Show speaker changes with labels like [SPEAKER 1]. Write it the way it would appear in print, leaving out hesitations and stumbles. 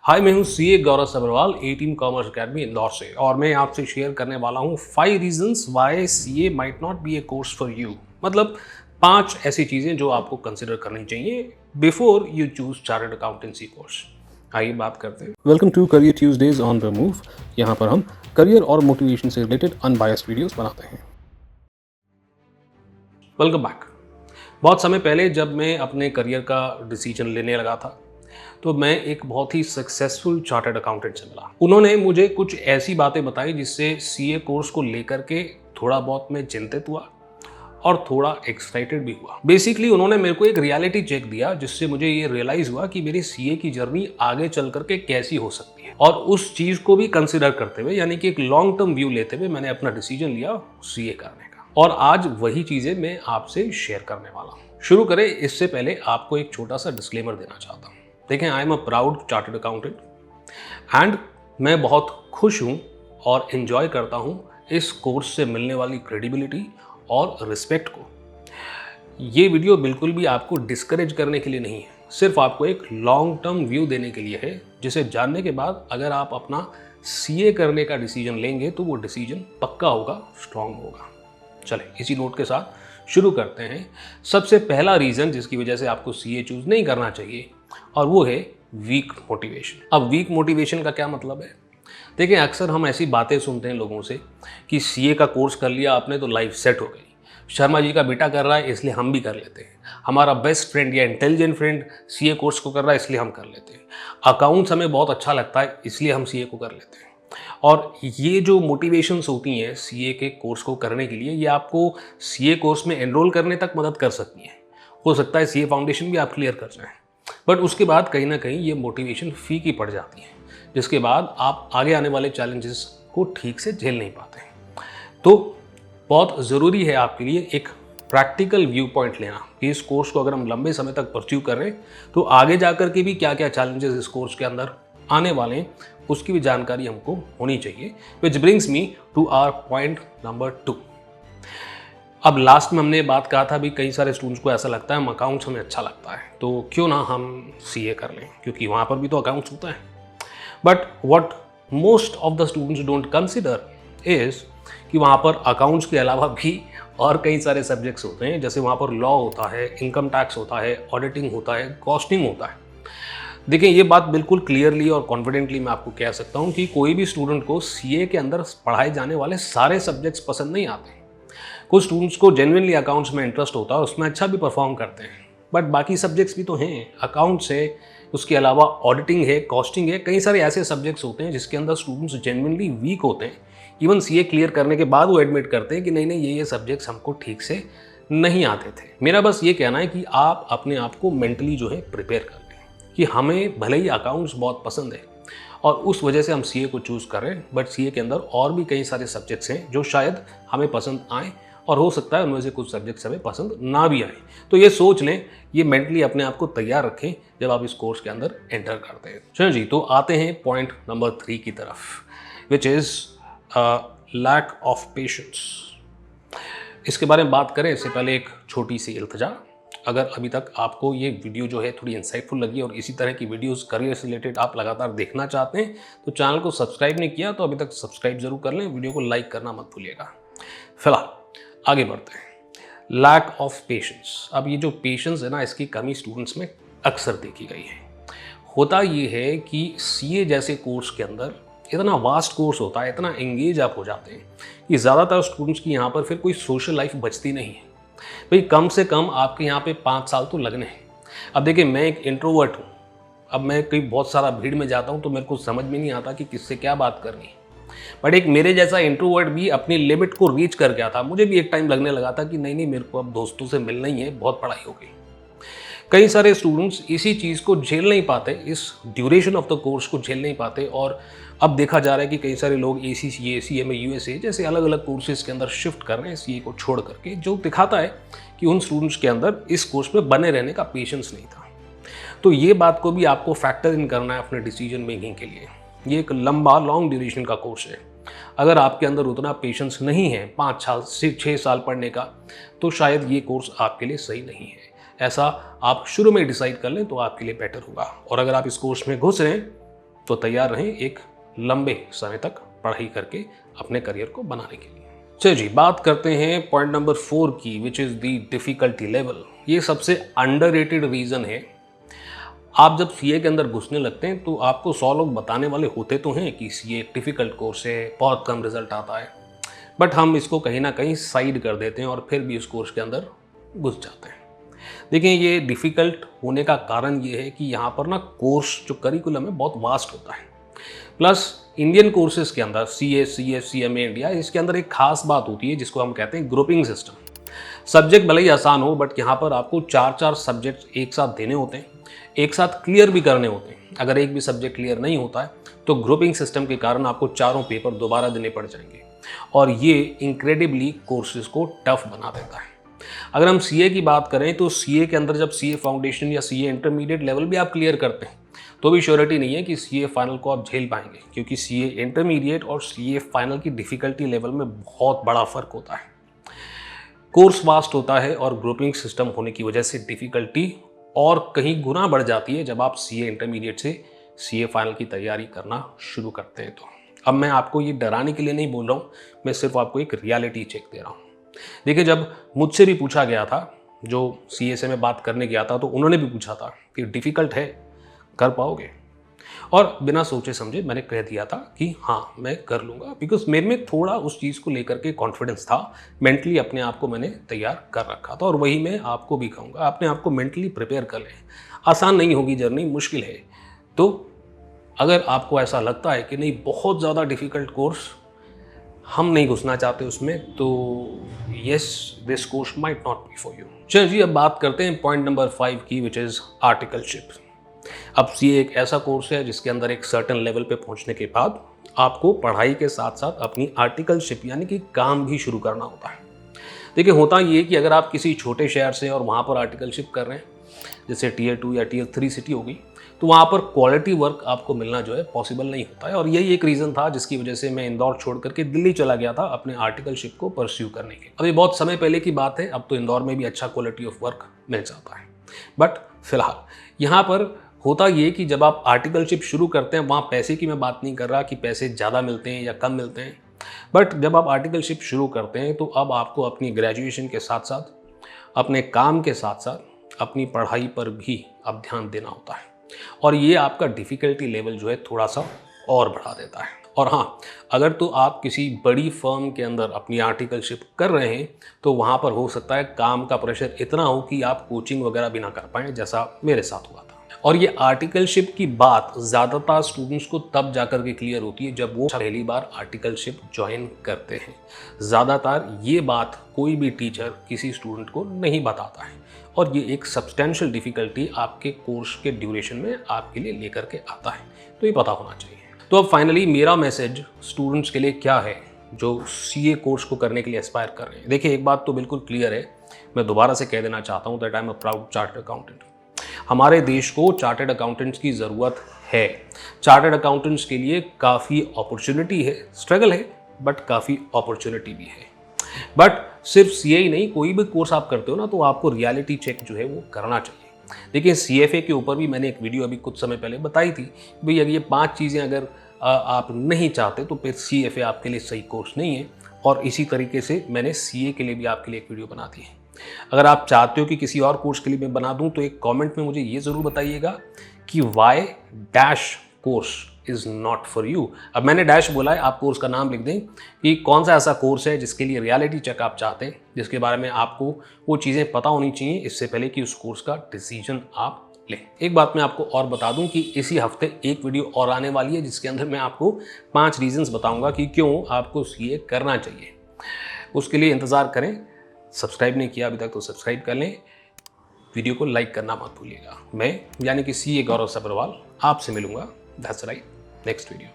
[SPEAKER 1] हाय, मैं हूं CA Gaurav Sabharwal 18 commerce academy Indore से और मैं आपसे शेयर करने वाला हूं 5 reasons why CA might not be a course for you. मतलब 5 ऐसी चीज़ें जो आपको कंसिडर करनी चाहिए before you choose chartered accountancy course. आइए बात करते हैं। Welcome to career Tuesdays on the move. यहाँ पर हम करियर और मोटिवेशन से रिलेटेड अनबायस्ड वीडियोस बनाते हैं। Welcome back. बहुत समय पहले जब मैं अपने करियर का डिसीजन लेने लगा था तो मैं एक बहुत ही सक्सेसफुल चार्टर्ड अकाउंटेंट से मिला। उन्होंने मुझे कुछ ऐसी बातें बताई जिससे सीए कोर्स को लेकर के थोड़ा बहुत मैं चिंतित हुआ और थोड़ा एक्साइटेड भी हुआ। बेसिकली उन्होंने मेरे को एक रियलिटी चेक दिया जिससे मुझे ये रियलाइज हुआ कि मेरी सीए की जर्नी आगे चल करके कैसी हो सकती है, और उस चीज को भी कंसिडर करते हुए यानी कि एक लॉन्ग टर्म व्यू लेते हुए मैंने अपना डिसीजन लिया सीए करने का। और आज वही चीजें मैं आपसे शेयर करने वाला हूँ। शुरू करें इससे पहले आपको एक छोटा सा डिस्क्लेमर देना चाहता हूँ। देखें, I am a proud chartered accountant and मैं बहुत खुश हूँ और इन्जॉय करता हूँ इस कोर्स से मिलने वाली क्रेडिबिलिटी और रिस्पेक्ट को। ये वीडियो बिल्कुल भी आपको डिस्करेज करने के लिए नहीं है, सिर्फ आपको एक लॉन्ग टर्म व्यू देने के लिए है, जिसे जानने के बाद अगर आप अपना सीए करने का डिसीजन लेंगे तो वो डिसीजन पक्का होगा, स्ट्रांग होगा। चले इसी नोट के साथ शुरू करते हैं। सबसे पहला रीज़न जिसकी वजह से आपको सीए चूज़ नहीं करना चाहिए और वो है वीक मोटिवेशन। अब वीक मोटिवेशन का क्या मतलब है? देखिए, अक्सर हम ऐसी बातें सुनते हैं लोगों से कि सीए का कोर्स कर लिया आपने तो लाइफ सेट हो गई, शर्मा जी का बेटा कर रहा है इसलिए हम भी कर लेते हैं, हमारा बेस्ट फ्रेंड या इंटेलिजेंट फ्रेंड सीए कोर्स को कर रहा है इसलिए हम कर लेते हैं, अकाउंट्स हमें बहुत अच्छा लगता है इसलिए हम सीए को कर लेते हैं। और ये जो मोटिवेशंस होती हैं सीए के कोर्स को करने के लिए, ये आपको सीए कोर्स में एनरोल करने तक मदद कर सकती हैं। हो सकता है सीए फाउंडेशन भी आप क्लियर कर जाएं, बट उसके बाद कहीं ना कहीं ये मोटिवेशन फीकी पड़ जाती है, जिसके बाद आप आगे आने वाले चैलेंजेस को ठीक से झेल नहीं पाते हैं। तो बहुत ज़रूरी है आपके लिए एक प्रैक्टिकल व्यू पॉइंट लेना कि इस कोर्स को अगर हम लंबे समय तक परस्यू कर रहे हैं तो आगे जा कर के भी क्या क्या चैलेंजेस इस कोर्स के अंदर आने वाले हैं उसकी भी जानकारी हमको होनी चाहिए। Which brings me to our point number 2। अब लास्ट में हमने बात कहा था भी कई सारे स्टूडेंट्स को ऐसा लगता है हम अकाउंट्स हमें अच्छा लगता है तो क्यों ना हम सीए कर लें, क्योंकि वहाँ पर भी तो अकाउंट्स होता है। But what most of the students don't consider is कि वहाँ पर अकाउंट्स के अलावा भी और कई सारे सब्जेक्ट्स होते हैं। जैसे वहाँ पर लॉ होता है, इनकम टैक्स होता है, ऑडिटिंग होता है, कॉस्टिंग होता है। देखिए, ये बात बिल्कुल क्लियरली और कॉन्फिडेंटली मैं आपको कह सकता हूँ कि कोई भी स्टूडेंट को सीए के अंदर पढ़ाए जाने वाले सारे सब्जेक्ट्स पसंद नहीं आते। कुछ स्टूडेंट्स को जेन्युइनली अकाउंट्स में इंटरेस्ट होता है, उसमें अच्छा भी परफॉर्म करते हैं, बट बाकी सब्जेक्ट्स भी तो हैं। अकाउंट्स है, उसके अलावा ऑडिटिंग है, कॉस्टिंग है, कई सारे ऐसे सब्जेक्ट्स होते हैं जिसके अंदर स्टूडेंट्स जेन्युइनली वीक होते हैं। इवन सीए क्लियर करने के बाद वो एडमिट करते हैं कि नहीं नहीं ये सब्जेक्ट्स हमको ठीक से नहीं आते थे। मेरा बस ये कहना है कि आप अपने आप को मेंटली जो है प्रिपेयर कर लें कि हमें भले ही अकाउंट्स बहुत पसंद है और उस वजह से हम सीए को चूज़ कर रहे हैं, बट सीए के अंदर और भी कई सारे सब्जेक्ट्स हैं जो शायद हमें पसंद आए और हो सकता है उनमें से कुछ सब्जेक्ट्स हमें पसंद ना भी आए। तो ये सोच लें, ये मेंटली अपने आप को तैयार रखें जब आप इस कोर्स के अंदर एंटर करते हैं। चलो जी, तो आते हैं पॉइंट नंबर 3 की तरफ, which is lack of patience. इसके बारे में बात करें इससे पहले एक छोटी सी इल्तिजा। अगर अभी तक आपको ये वीडियो जो है थोड़ी इंसाइटफुल लगी और इसी तरह की वीडियोस करियर से रिलेटेड आप लगातार देखना चाहते हैं तो चैनल को सब्सक्राइब नहीं किया तो अभी तक सब्सक्राइब जरूर कर लें, वीडियो को लाइक करना मत भूलिएगा। फिलहाल आगे बढ़ते हैं। Lack of patience. अब ये जो पेशेंस है ना, इसकी कमी स्टूडेंट्स में अक्सर देखी गई है। होता ये है कि सीए जैसे कोर्स के अंदर इतना वास्ट कोर्स होता है, इतना एंगेज आप हो जाते हैं कि ज़्यादातर स्टूडेंट्स की यहाँ पर फिर कोई सोशल लाइफ बचती नहीं है। भाई कम से कम आपके यहाँ पे 5 साल तो लगने हैं। अब देखिए, मैं एक इंट्रोवर्ट हूँ। अब मैं कहीं बहुत सारा भीड़ में जाता हूँ तो मेरे को समझ में नहीं आता कि किससे क्या बात करनी। बट एक मेरे जैसा इंट्रोवर्ट भी अपनी लिमिट को रीच कर गया था। मुझे भी एक टाइम लगने लगा था कि नहीं नहीं मेरे को अब दोस्तों से मिलना ही है, बहुत पढ़ाई हो गई। कई सारे स्टूडेंट्स इसी चीज़ को झेल नहीं पाते, इस ड्यूरेशन ऑफ द कोर्स को झेल नहीं पाते, और अब देखा जा रहा है कि कई सारे लोग ACCA, CMA, USA जैसे अलग अलग कोर्सेज के अंदर शिफ्ट कर रहे हैं सीए को छोड़ करके, जो दिखाता है कि उन स्टूडेंट्स के अंदर इस कोर्स में बने रहने का पेशेंस नहीं था। तो ये बात को भी आपको फैक्टर इन करना है अपने डिसीजन मेकिंग के लिए। ये एक लंबा लॉन्ग ड्यूरेशन का कोर्स है। अगर आपके अंदर उतना पेशेंस नहीं है 5 साल से 6 साल पढ़ने का, तो शायद ये कोर्स आपके लिए सही नहीं है। ऐसा आप शुरू में डिसाइड कर लें तो आपके लिए बेटर होगा। और अगर आप इस कोर्स में घुस रहे हैं तो तैयार रहें एक लंबे समय तक पढ़ाई करके अपने करियर को बनाने के लिए। चलिए जी, बात करते हैं पॉइंट नंबर 4 की, which is the difficulty level. ये सबसे अंडररेटेड रीज़न है। आप जब सीए के अंदर घुसने लगते हैं तो आपको 100 लोग बताने वाले होते तो हैं कि सीए एक डिफ़िकल्ट कोर्स है, बहुत कम रिजल्ट आता है, बट हम इसको कहीं ना कहीं साइड कर देते हैं और फिर भी इस कोर्स के अंदर घुस जाते हैं। देखिए, ये डिफ़िकल्ट होने का कारण ये है कि यहाँ पर ना कोर्स जो करिकुलम है बहुत वास्ट होता है। प्लस इंडियन कोर्सेज के अंदर सीए, सीएफ, सीएमए इंडिया, इसके अंदर एक खास बात होती है जिसको हम कहते हैं ग्रुपिंग सिस्टम। सब्जेक्ट भले ही आसान हो, बट यहाँ पर आपको 4-4 सब्जेक्ट एक साथ देने होते हैं, एक साथ क्लियर भी करने होते हैं। अगर एक भी सब्जेक्ट क्लियर नहीं होता है तो ग्रुपिंग सिस्टम के कारण आपको चारों पेपर दोबारा देने पड़ जाएंगे और ये इनक्रेडिबली कोर्सेज को टफ बना देता है। अगर हम सीए की बात करें तो सीए के अंदर जब सीए फाउंडेशन या सीए इंटरमीडिएट लेवल भी आप क्लियर करते हैं तो भी श्योरिटी नहीं है कि सीए फाइनल को आप झेल पाएंगे, क्योंकि सीए इंटरमीडिएट और सीए फाइनल की डिफ़िकल्टी लेवल में बहुत बड़ा फ़र्क होता है। कोर्स वास्ट होता है और ग्रुपिंग सिस्टम होने की वजह से डिफ़िकल्टी और कहीं गुना बढ़ जाती है जब आप सीए इंटरमीडिएट से सीए फाइनल की तैयारी करना शुरू करते हैं। तो अब मैं आपको ये डराने के लिए नहीं बोल रहा हूँ, मैं सिर्फ आपको एक रियलिटी चेक दे रहा हूँ। देखिए, जब मुझसे भी पूछा गया था, जो सीए से मैं बात करने गया था, तो उन्होंने भी पूछा था कि डिफ़िकल्ट है, कर पाओगे? और बिना सोचे समझे मैंने कह दिया था कि हाँ, मैं कर लूँगा, बिकॉज मेरे में थोड़ा उस चीज़ को लेकर के कॉन्फिडेंस था। मेंटली अपने आप को मैंने तैयार कर रखा था और वही मैं आपको भी कहूँगा, अपने आप को मेंटली प्रिपेयर कर लें। आसान नहीं होगी जर्नी, मुश्किल है। तो अगर आपको ऐसा लगता है कि नहीं, बहुत ज़्यादा डिफ़िकल्ट कोर्स, हम नहीं घुसना चाहते उसमें, तो yes, this course might not B for you. चलिए जी, अब बात करते हैं पॉइंट नंबर 5 की, विच इज़ आर्टिकलशिप। अब सीए एक ऐसा कोर्स है जिसके अंदर एक सर्टेन लेवल पे पहुंचने के बाद आपको पढ़ाई के साथ साथ अपनी आर्टिकलशिप यानी कि काम भी शुरू करना होता है। देखिए, होता ये कि अगर आप किसी छोटे शहर से और वहाँ पर आर्टिकलशिप कर रहे हैं, जैसे टियर 2 या टियर 3 सिटी होगी, तो वहाँ पर क्वालिटी वर्क आपको मिलना जो है पॉसिबल नहीं होता है। और यही एक रीज़न था जिसकी वजह से मैं इंदौर छोड़ करके दिल्ली चला गया था अपने आर्टिकलशिप को परस्यू करने के। अभी बहुत समय पहले की बात है, अब तो इंदौर में भी अच्छा क्वालिटी ऑफ वर्क मिल जाता है। बट फिलहाल यहाँ पर होता ये कि जब आप आर्टिकलशिप शुरू करते हैं, वहाँ पैसे की मैं बात नहीं कर रहा कि पैसे ज़्यादा मिलते हैं या कम मिलते हैं, बट जब आप आर्टिकलशिप शुरू करते हैं तो अब आपको अपनी ग्रेजुएशन के साथ साथ, अपने काम के साथ साथ अपनी पढ़ाई पर भी अब ध्यान देना होता है और ये आपका डिफ़िकल्टी लेवल जो है थोड़ा सा और बढ़ा देता है। और हाँ, अगर तो आप किसी बड़ी फर्म के अंदर अपनी आर्टिकलशिप कर रहे हैं तो वहाँ पर हो सकता है काम का प्रेशर इतना हो कि आप कोचिंग वगैरह भी ना कर पाएँ, जैसा मेरे साथ हुआ था। और ये आर्टिकलशिप की बात ज़्यादातर स्टूडेंट्स को तब जाकर के क्लियर होती है जब वो पहली बार आर्टिकलशिप ज्वाइन करते हैं। ज़्यादातर ये बात कोई भी टीचर किसी स्टूडेंट को नहीं बताता है और ये एक सब्सटेंशियल डिफ़िकल्टी आपके कोर्स के ड्यूरेशन में आपके लिए लेकर के आता है, तो ये पता होना चाहिए। तो अब फाइनली मेरा मैसेज स्टूडेंट्स के लिए क्या है जो सीए कोर्स को करने के लिए एस्पायर कर रहे हैं। देखिए, एक बात तो बिल्कुल क्लियर है, मैं दोबारा से कह देना चाहता हूँ that I am a proud chartered accountant. हमारे देश को चार्टर्ड अकाउंटेंट्स की ज़रूरत है। चार्टर्ड अकाउंटेंट्स के लिए काफ़ी अपॉर्चुनिटी है, स्ट्रगल है, बट काफ़ी अपॉर्चुनिटी भी है। बट सिर्फ सीए ही नहीं, कोई भी कोर्स आप करते हो ना, तो आपको रियलिटी चेक जो है वो करना चाहिए। देखिए, सीएफए के ऊपर भी मैंने एक वीडियो अभी कुछ समय पहले बताई थी, भाई अगर ये 5 चीज़ें अगर आप नहीं चाहते तो फिर सीएफए आपके लिए सही कोर्स नहीं है। और इसी तरीके से मैंने सीए के लिए भी आपके लिए एक वीडियो बना दी है। अगर आप चाहते हो कि किसी और कोर्स के लिए मैं बना दूं तो एक कमेंट में मुझे ये ज़रूर बताइएगा कि why dash course is not for you. अब मैंने डैश बोला है, आप कोर्स का नाम लिख दें कि कौन सा ऐसा कोर्स है जिसके लिए रियलिटी चेक आप चाहते हैं, जिसके बारे में आपको वो चीज़ें पता होनी चाहिए इससे पहले कि उस कोर्स का डिसीजन आप लें। एक बात मैं आपको और बता दूं कि इसी हफ्ते एक वीडियो और आने वाली है जिसके अंदर मैं आपको 5 रीजंस बताऊंगा कि क्यों आपको सीए करना चाहिए। उसके लिए इंतज़ार करें। सब्सक्राइब नहीं किया अभी तक तो सब्सक्राइब कर लें, वीडियो को लाइक करना मत भूलिएगा। मैं यानी कि सीए गौरव सब्रवाल आपसे मिलूंगा। That's right, next video.